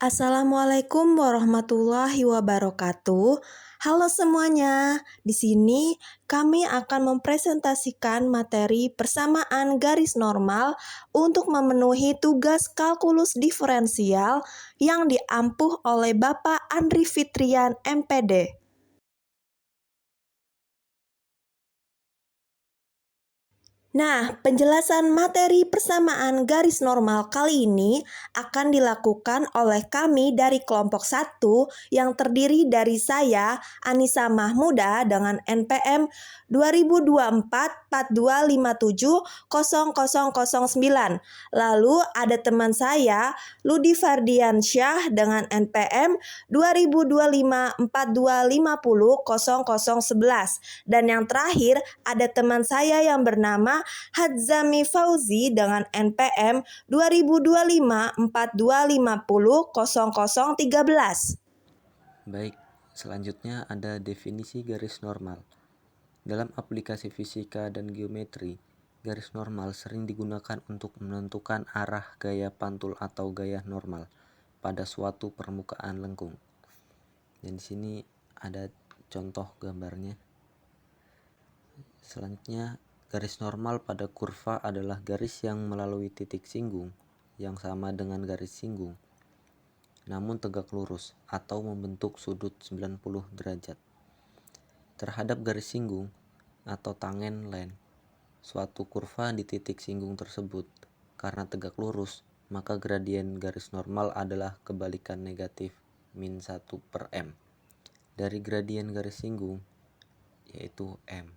Assalamualaikum warahmatullahi wabarakatuh. Halo semuanya. Di sini kami akan mempresentasikan materi persamaan garis normal untuk memenuhi tugas kalkulus diferensial yang diampuh oleh Bapak Andri Fitrian MPD. Nah, penjelasan materi persamaan garis normal kali ini akan dilakukan oleh kami dari kelompok 1 yang terdiri dari saya, Anissa Mahmuda dengan NPM 2024-4257-0009. Lalu ada teman saya, Ludi Fardiansyah dengan NPM 2025-4250-0011. Dan yang terakhir ada teman saya yang bernama Hadzami Fauzi dengan NPM 2025-4250-0013. Baik, selanjutnya ada definisi garis normal. Dalam aplikasi fisika dan geometri, garis normal sering digunakan untuk menentukan arah gaya pantul atau gaya normal pada suatu permukaan lengkung. Dan di sini ada contoh gambarnya. Selanjutnya, garis normal pada kurva adalah garis yang melalui titik singgung yang sama dengan garis singgung, namun tegak lurus atau membentuk sudut 90 derajat. Terhadap garis singgung atau tangen line, suatu kurva di titik singgung tersebut, karena tegak lurus, maka gradien garis normal adalah kebalikan negatif min 1/m dari gradien garis singgung, yaitu m.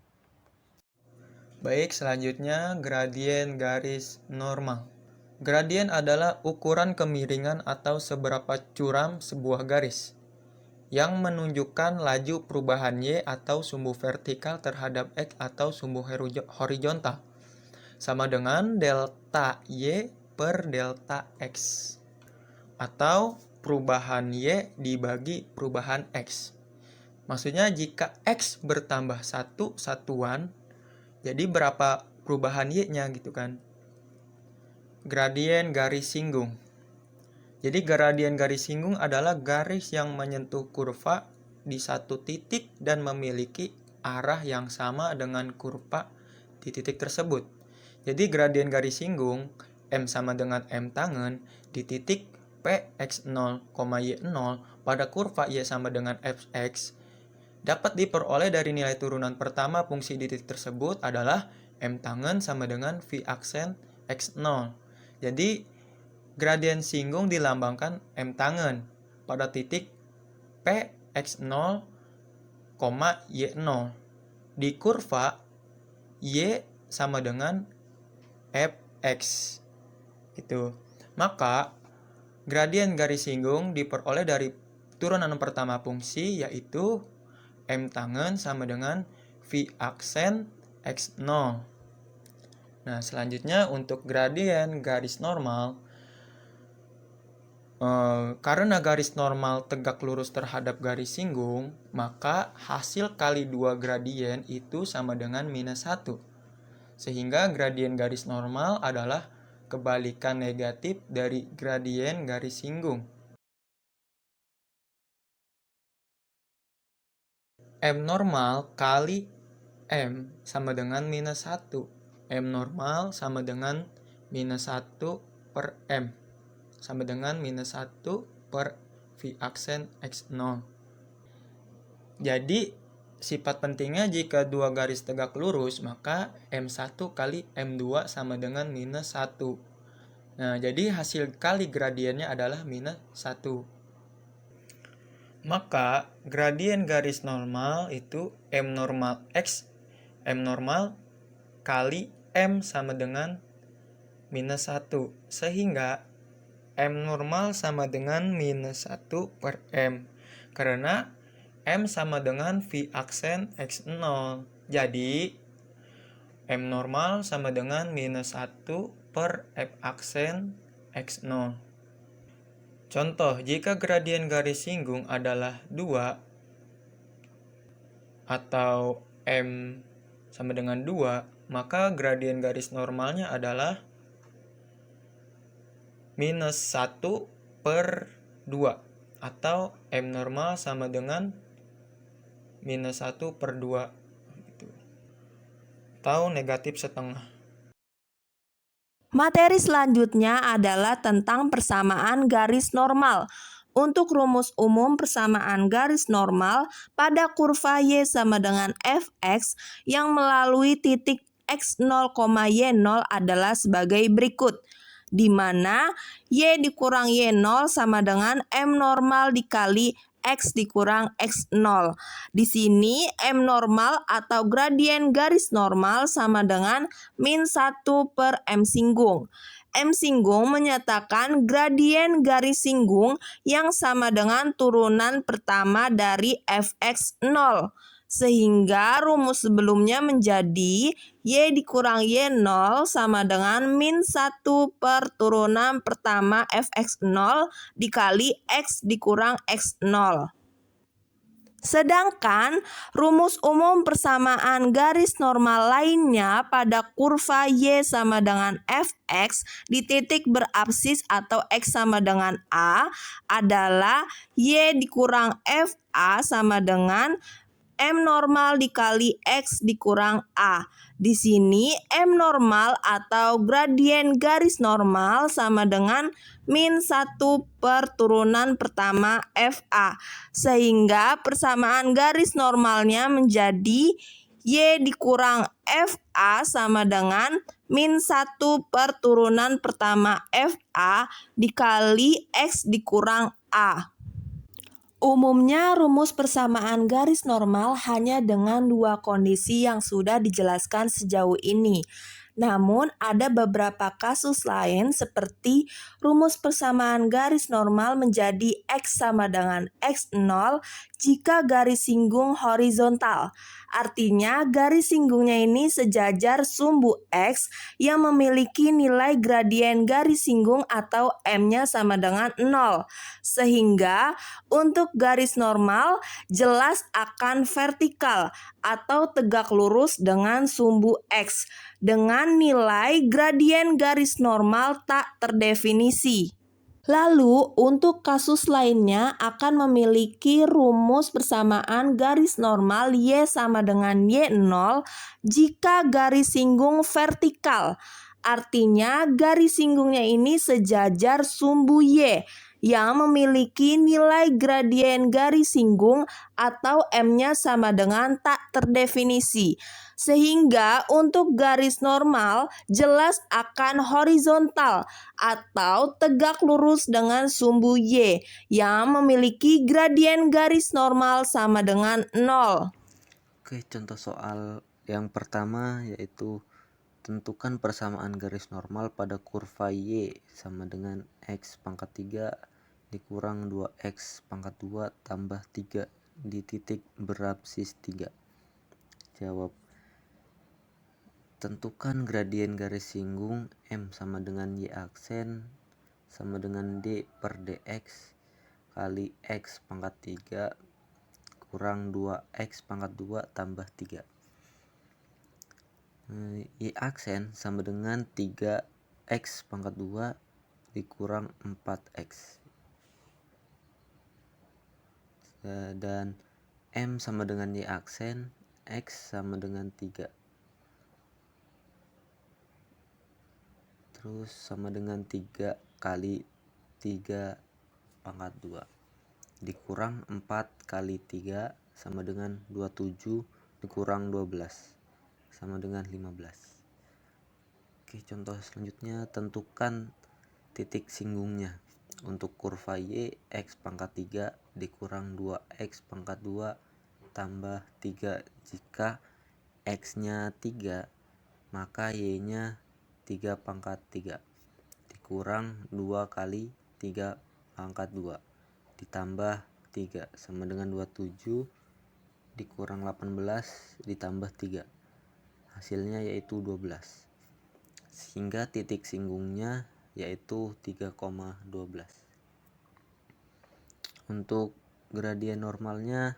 Baik, selanjutnya gradien garis normal. Gradien adalah ukuran kemiringan atau seberapa curam sebuah garis yang menunjukkan laju perubahan Y atau sumbu vertikal terhadap X atau sumbu horizontal sama dengan delta Y per delta X atau perubahan Y dibagi perubahan X. Maksudnya jika X bertambah satu satuan, jadi berapa perubahan Y-nya gitu kan. Gradien garis singgung. Jadi gradien garis singgung adalah garis yang menyentuh kurva di satu titik dan memiliki arah yang sama dengan kurva di titik tersebut. Jadi gradien garis singgung M sama dengan M tangen di titik P X0, Y0 pada kurva Y sama dengan Fx dapat diperoleh dari nilai turunan pertama fungsi di titik tersebut adalah M tangen sama dengan V aksen X0. Jadi gradien singgung dilambangkan M tangen pada titik P X0, Y0. Di kurva Y sama dengan Fx. Gitu. Maka gradien garis singgung diperoleh dari turunan pertama fungsi yaitu M tangen sama dengan V aksen X0. Nah, selanjutnya untuk gradien garis normal, karena garis normal tegak lurus terhadap garis singgung, maka hasil kali dua gradien itu sama dengan minus 1. Sehingga gradien garis normal adalah kebalikan negatif dari gradien garis singgung. M normal kali M sama dengan minus 1. M normal sama dengan minus 1 per M. Sama dengan minus 1 per V aksen X0. Jadi, sifat pentingnya jika dua garis tegak lurus, maka M1 kali M2 sama dengan minus 1. Nah, jadi hasil kali gradiennya adalah minus 1. Maka gradien garis normal itu M normal X, M normal kali M sama dengan minus 1. Sehingga M normal sama dengan minus 1 per M. Karena M sama dengan V aksen X0. Jadi M normal sama dengan minus 1 per F aksen X0. Contoh, jika gradien garis singgung adalah 2 atau M sama dengan 2, maka gradien garis normalnya adalah minus 1 per 2 atau M normal sama dengan minus 1 per 2 gitu. Atau negatif setengah. Materi selanjutnya adalah tentang persamaan garis normal. Untuk rumus umum persamaan garis normal pada kurva Y sama dengan Fx yang melalui titik x0, y0 adalah sebagai berikut, di mana Y dikurang Y0 sama dengan M normal dikali X dikurang X0. Di sini M normal atau gradien garis normal sama dengan min 1 per M singgung. M singgung menyatakan gradien garis singgung yang sama dengan turunan pertama dari Fx0. Sehingga rumus sebelumnya menjadi Y dikurang Y0 sama dengan min 1 per turunan pertama Fx0 dikali X dikurang X0. Sedangkan rumus umum persamaan garis normal lainnya pada kurva Y sama dengan Fx di titik berabsis atau X sama dengan A adalah Y dikurang Fa sama dengan M normal dikali X dikurang A. Di sini M normal atau gradien garis normal sama dengan min 1 per turunan pertama Fa. Sehingga persamaan garis normalnya menjadi Y dikurang Fa sama dengan min 1 per turunan pertama Fa dikali X dikurang A. Umumnya rumus persamaan garis normal hanya dengan dua kondisi yang sudah dijelaskan sejauh ini. Namun ada beberapa kasus lain seperti rumus persamaan garis normal menjadi X sama dengan X0 jika garis singgung horizontal. Artinya garis singgungnya ini sejajar sumbu X yang memiliki nilai gradien garis singgung atau M-nya sama dengan 0. Sehingga untuk garis normal jelas akan vertikal atau tegak lurus dengan sumbu X dengan nilai gradien garis normal tak terdefinisi. Lalu untuk kasus lainnya akan memiliki rumus persamaan garis normal Y sama dengan Y0 jika garis singgung vertikal. Artinya garis singgungnya ini sejajar sumbu Y yang memiliki nilai gradien garis singgung atau M-nya sama dengan tak terdefinisi. Sehingga untuk garis normal jelas akan horizontal atau tegak lurus dengan sumbu Y yang memiliki gradien garis normal sama dengan 0. Oke, contoh soal yang pertama yaitu tentukan persamaan garis normal pada kurva Y sama dengan X pangkat 3 dikurang 2X pangkat 2 tambah 3 di titik berabsis 3. Jawab. Tentukan gradien garis singgung M sama dengan Y aksen sama dengan D per DX kali X pangkat 3 kurang 2X pangkat 2 tambah 3. Y aksen sama dengan 3X pangkat 2 dikurang 4X. Dan M sama dengan Y aksen, X sama dengan 3. Terus sama dengan 3 kali 3 pangkat 2 dikurang 4 kali 3 sama dengan 27 dikurang 12 sama dengan 15. Oke, contoh selanjutnya tentukan titik singgungnya. Untuk kurva Y X pangkat 3 dikurang 2X pangkat 2 tambah 3. Jika X-nya 3 maka Y-nya 3 pangkat 3 dikurang 2 kali 3 pangkat 2 ditambah 3 sama dengan 27 dikurang 18 ditambah 3. Hasilnya yaitu 12. Sehingga titik singgungnya yaitu 3,12. Untuk gradien normalnya,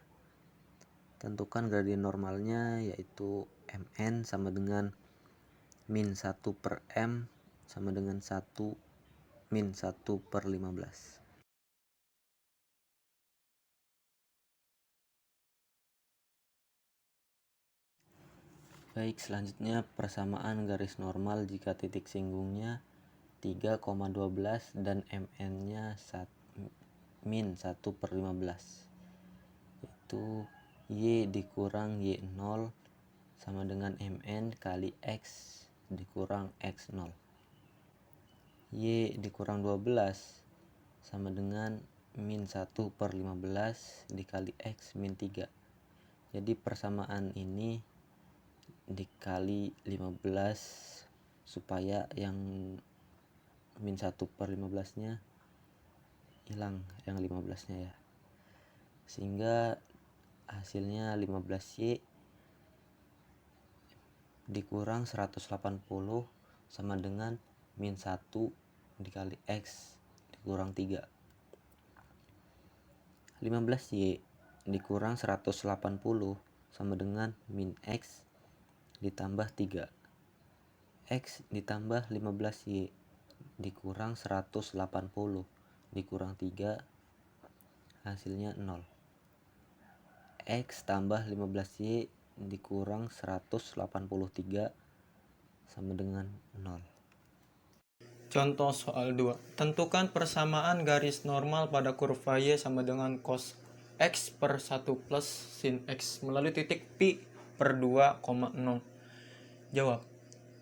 tentukan gradien normalnya yaitu Mn sama dengan min 1 per M sama dengan 1 min 1 per 15. Baik, selanjutnya persamaan garis normal jika titik singgungnya 3,12 dan mn-nya min 1/15, yaitu y dikurang y0 sama dengan mn kali x dikurang x0. Y dikurang 12 sama dengan min 1/15 dikali x min 3. Jadi persamaan ini dikali 15 supaya yang min 1/15 nya hilang, yang 15 nya ya, sehingga hasilnya 15y dikurang 180 sama dengan min 1 dikali x dikurang 3. 15y dikurang 180 sama dengan min x ditambah 3. X ditambah 15y dikurang 180 dikurang 3 hasilnya 0. X tambah 15y dikurang 183 sama dengan 0. Contoh soal 2. Tentukan persamaan garis normal pada kurva Y sama dengan cos X per 1 plus sin X melalui titik Pi per 2,0. Jawab.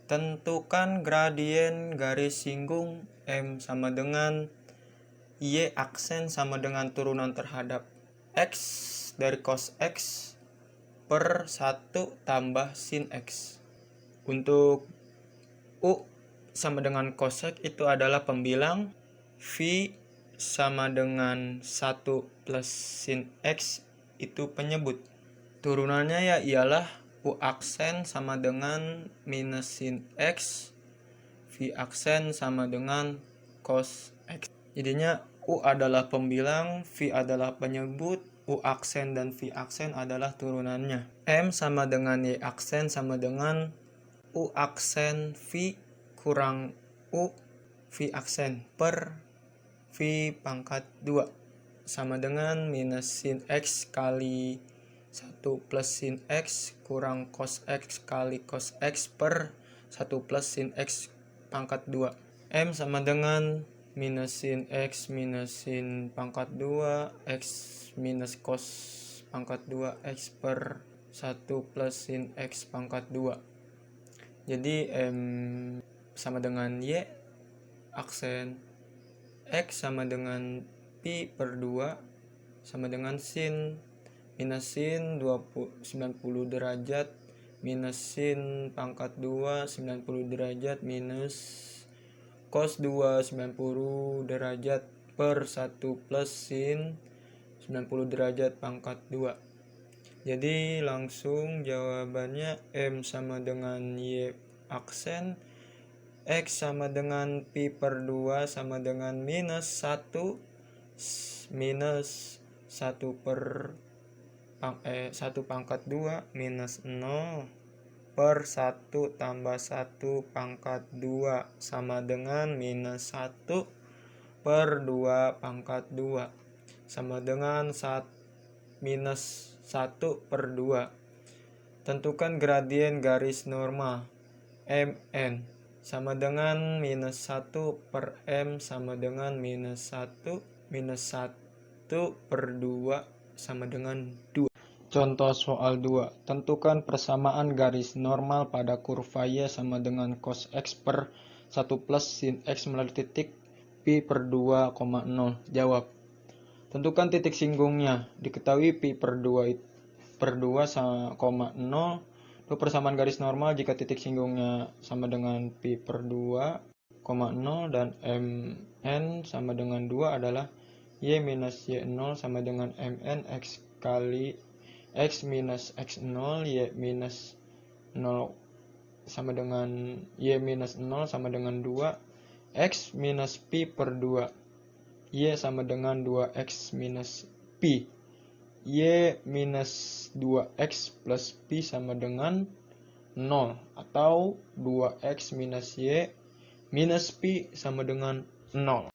Tentukan gradien garis singgung M sama dengan Y aksen sama dengan turunan terhadap X dari cos X per 1 tambah sin X. Untuk U sama dengan cos X itu adalah pembilang, V sama dengan 1 plus sin X itu penyebut. Turunannya ya ialah U aksen sama dengan minus sin X, V aksen sama dengan cos X. Jadinya U adalah pembilang, V adalah penyebut, U aksen dan V aksen adalah turunannya. M sama dengan Y aksen sama dengan U aksen V kurang U V aksen per V pangkat 2 sama dengan minus sin X kali 1 plus sin X kurang cos X kali cos X per 1 plus sin X pangkat 2. M sama dengan minus sin X minus sin pangkat 2 X minus cos pangkat 2 X per 1 plus sin X pangkat 2. Jadi M sama dengan Y aksen, X sama dengan Pi per 2 sama dengan sin minus sin 90 derajat minus sin pangkat 2 90 derajat minus cos 2 90 derajat per 1 plus sin 90 derajat pangkat 2. Jadi langsung jawabannya M sama dengan Y aksen, X sama dengan Pi per 2 sama dengan minus 1 minus 1 per 1 pangkat 2 minus 0 per 1 tambah 1 pangkat 2 sama dengan minus 1 per 2 pangkat 2 sama dengan minus 1 per 2. Tentukan gradien garis normal MN sama dengan minus 1 per M sama dengan minus 1 per 2 sama dengan 2. Contoh soal 2. Tentukan persamaan garis normal pada kurva Y sama dengan cos X per 1 plus sin X melalui titik Pi per 2,0. Jawab. Tentukan titik singgungnya. Diketahui Pi per 2 sama 0. Itu persamaan garis normal jika titik singgungnya sama dengan Pi per 2,0 dan Mn sama dengan 2 adalah Y minus Y0 sama dengan Mn X kali X minus X0 Y minus 0 sama dengan Y minus 0 sama dengan 2 X minus Pi per 2 Y sama dengan 2X minus Pi Y minus 2X plus Pi sama dengan 0 atau 2X minus Y minus Pi sama dengan 0.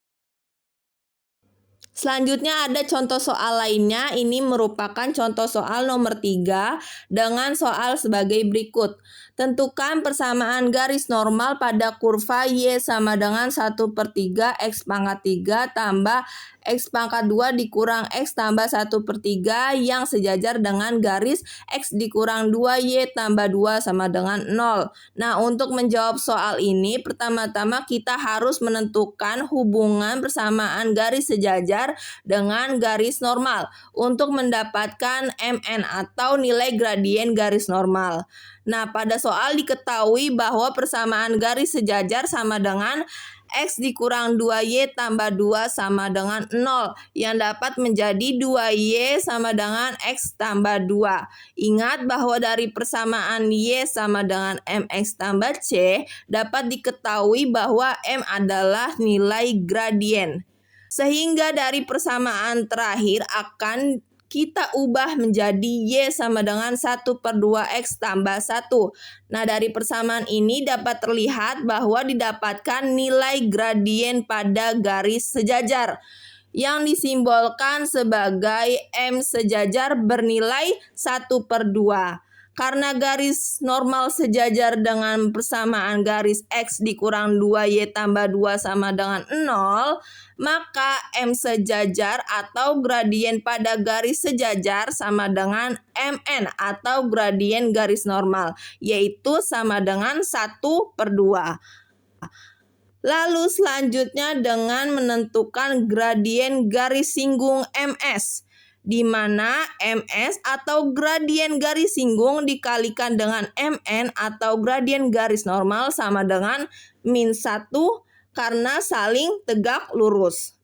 Selanjutnya ada contoh soal lainnya. Ini merupakan contoh soal nomor 3 dengan soal sebagai berikut. Tentukan persamaan garis normal pada kurva Y sama dengan 1/3 X pangkat 3 tambah X pangkat 2 dikurang X tambah 1/3 yang sejajar dengan garis X dikurang 2Y tambah 2 sama dengan 0. Nah, untuk menjawab soal ini, pertama-tama kita harus menentukan hubungan persamaan garis sejajar dengan garis normal untuk mendapatkan MN atau nilai gradien garis normal. Nah, pada soal diketahui bahwa persamaan garis sejajar sama dengan X dikurang 2Y tambah 2 sama dengan 0 yang dapat menjadi 2Y sama dengan X tambah 2. Ingat bahwa dari persamaan Y sama dengan MX tambah C dapat diketahui bahwa M adalah nilai gradien. Sehingga dari persamaan terakhir akan kita ubah menjadi Y sama dengan 1/2 X tambah 1. Nah, dari persamaan ini dapat terlihat bahwa didapatkan nilai gradien pada garis sejajar yang disimbolkan sebagai M sejajar bernilai 1/2. Karena garis normal sejajar dengan persamaan garis X dikurang 2Y tambah 2 sama dengan 0, maka M sejajar atau gradien pada garis sejajar sama dengan MN atau gradien garis normal, yaitu sama dengan 1/2. Lalu selanjutnya dengan menentukan gradien garis singgung MS, di mana MS atau gradien garis singgung dikalikan dengan MN atau gradien garis normal sama dengan -1 karena saling tegak lurus.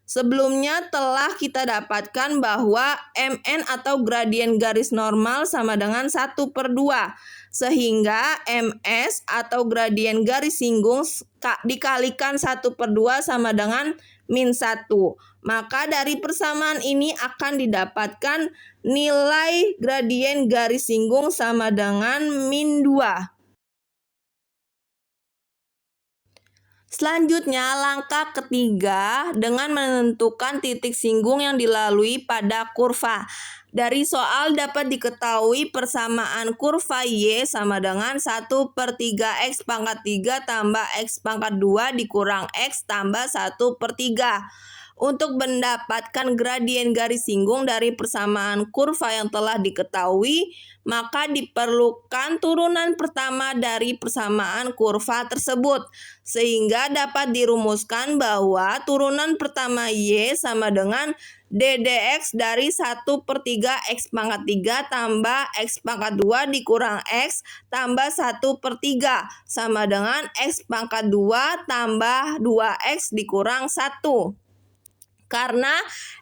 Sebelumnya telah kita dapatkan bahwa MN atau gradien garis normal sama dengan 1/2. Sehingga MS atau gradien garis singgung dikalikan 1/2 sama dengan -1. Maka dari persamaan ini akan didapatkan nilai gradien garis singgung sama dengan -2. Selanjutnya, langkah ketiga dengan menentukan titik singgung yang dilalui pada kurva. Dari soal dapat diketahui persamaan kurva Y sama dengan 1/3 X pangkat 3 tambah X pangkat 2 dikurang X tambah 1/3. Untuk mendapatkan gradien garis singgung dari persamaan kurva yang telah diketahui, maka diperlukan turunan pertama dari persamaan kurva tersebut, sehingga dapat dirumuskan bahwa turunan pertama Y sama dengan ddx dari 1/3 X pangkat 3 tambah X pangkat 2 dikurang X tambah 1/3 sama dengan X pangkat 2 tambah 2X dikurang 1. Karena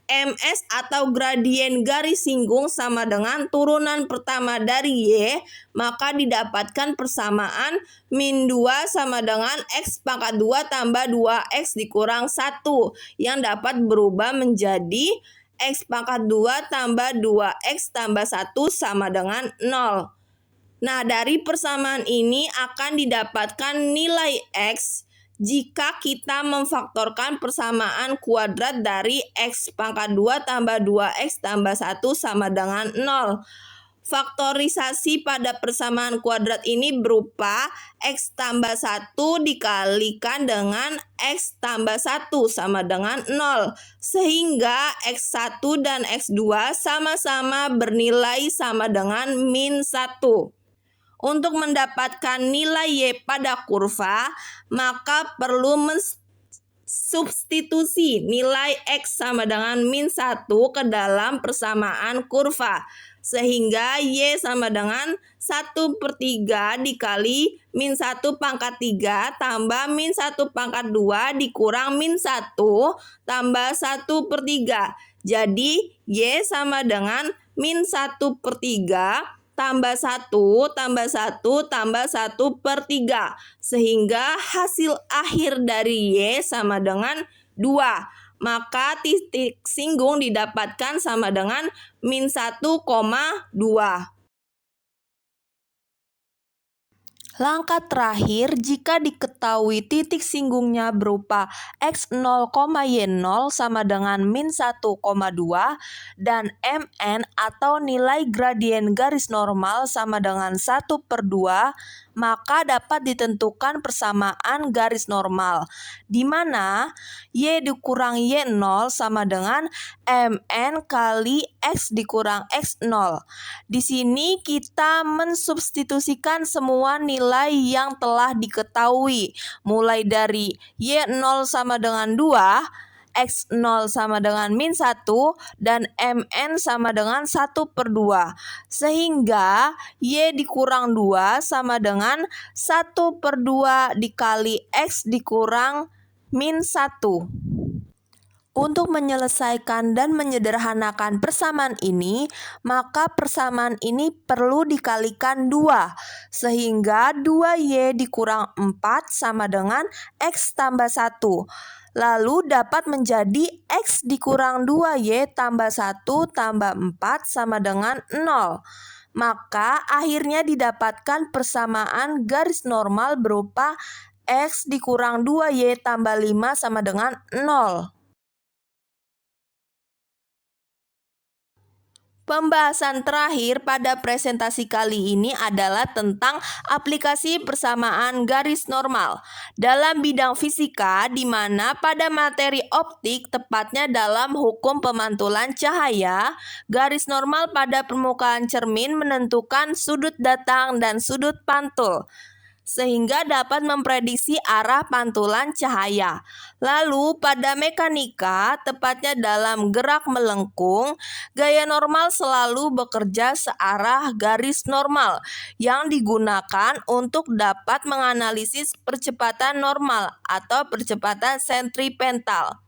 MS atau gradien garis singgung sama dengan turunan pertama dari Y, maka didapatkan persamaan -2 sama dengan X pangkat 2 tambah 2X dikurang 1 yang dapat berubah menjadi X pangkat 2 tambah 2X tambah 1 sama dengan 0. Nah, dari persamaan ini akan didapatkan nilai X jika kita memfaktorkan persamaan kuadrat dari X pangkat 2 tambah 2X tambah 1 sama dengan 0. Faktorisasi pada persamaan kuadrat ini berupa X tambah 1 dikalikan dengan X tambah 1 sama dengan 0. Sehingga X1 dan X2 sama-sama bernilai sama dengan -1. Untuk mendapatkan nilai Y pada kurva, maka perlu mensubstitusi nilai X sama dengan -1 ke dalam persamaan kurva. Sehingga Y sama dengan 1/3 dikali -1 pangkat 3 tambah -1 pangkat 2 dikurang -1 tambah 1/3. Jadi Y sama dengan -1/3 tambah 1 tambah 1 tambah 1/3. Sehingga hasil akhir dari Y sama dengan 2. Maka titik singgung didapatkan sama dengan -1,2. Langkah terakhir, jika diketahui titik singgungnya berupa x0, y0 sama dengan min 1,2 dan mn atau nilai gradien garis normal sama dengan 1/2, maka dapat ditentukan persamaan garis normal, di mana y dikurang y0 sama dengan mn kali x dikurang x0. Di sini kita mensubstitusikan semua nilai yang telah diketahui, mulai dari y0 sama dengan 2, x0 sama dengan min 1, dan mn sama dengan 1/2. Sehingga y dikurang 2 sama dengan 1/2 dikali x dikurang min 1. Untuk menyelesaikan dan menyederhanakan persamaan ini, maka persamaan ini perlu dikalikan 2, sehingga 2y dikurang 4 sama dengan x tambah 1. Lalu dapat menjadi x dikurang 2y tambah 1 tambah 4 sama dengan 0. Maka akhirnya didapatkan persamaan garis normal berupa x dikurang 2y tambah 5 sama dengan 0. Pembahasan terakhir pada presentasi kali ini adalah tentang aplikasi persamaan garis normal dalam bidang fisika, di mana pada materi optik, tepatnya dalam hukum pemantulan cahaya, garis normal pada permukaan cermin menentukan sudut datang dan sudut pantul, sehingga dapat memprediksi arah pantulan cahaya. Lalu pada mekanika, tepatnya dalam gerak melengkung, gaya normal selalu bekerja searah garis normal yang digunakan untuk dapat menganalisis percepatan normal atau percepatan sentripetal.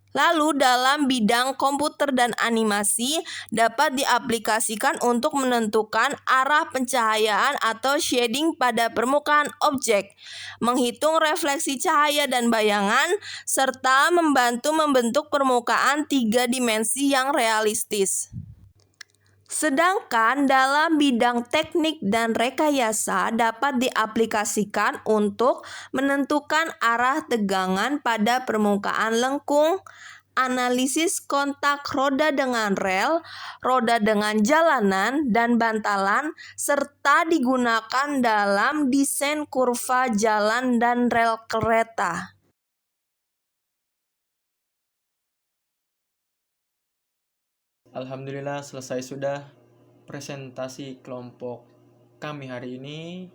Lalu dalam bidang komputer dan animasi dapat diaplikasikan untuk menentukan arah pencahayaan atau shading pada permukaan objek, menghitung refleksi cahaya dan bayangan, serta membantu membentuk permukaan 3 dimensi yang realistis. Sedangkan dalam bidang teknik dan rekayasa dapat diaplikasikan untuk menentukan arah tegangan pada permukaan lengkung, analisis kontak roda dengan rel, roda dengan jalanan dan bantalan, serta digunakan dalam desain kurva jalan dan rel kereta. Alhamdulillah selesai sudah presentasi kelompok kami hari ini,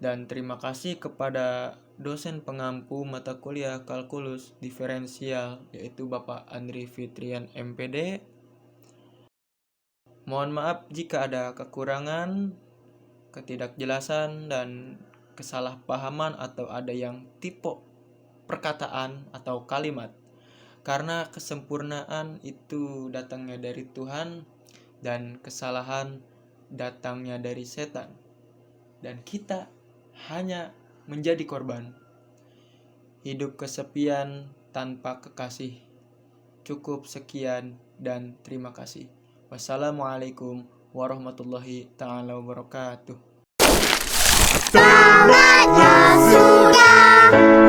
dan terima kasih kepada dosen pengampu mata kuliah kalkulus diferensial yaitu Bapak Andri Fitrian MPD. Mohon maaf jika ada kekurangan, ketidakjelasan, dan kesalahpahaman atau ada yang tipe perkataan atau kalimat. Karena kesempurnaan itu datangnya dari Tuhan dan kesalahan datangnya dari setan. Dan kita hanya menjadi korban. Hidup kesepian tanpa kekasih. Cukup sekian dan terima kasih. Wassalamualaikum warahmatullahi ta'ala wabarakatuh. Tamatnya sudah.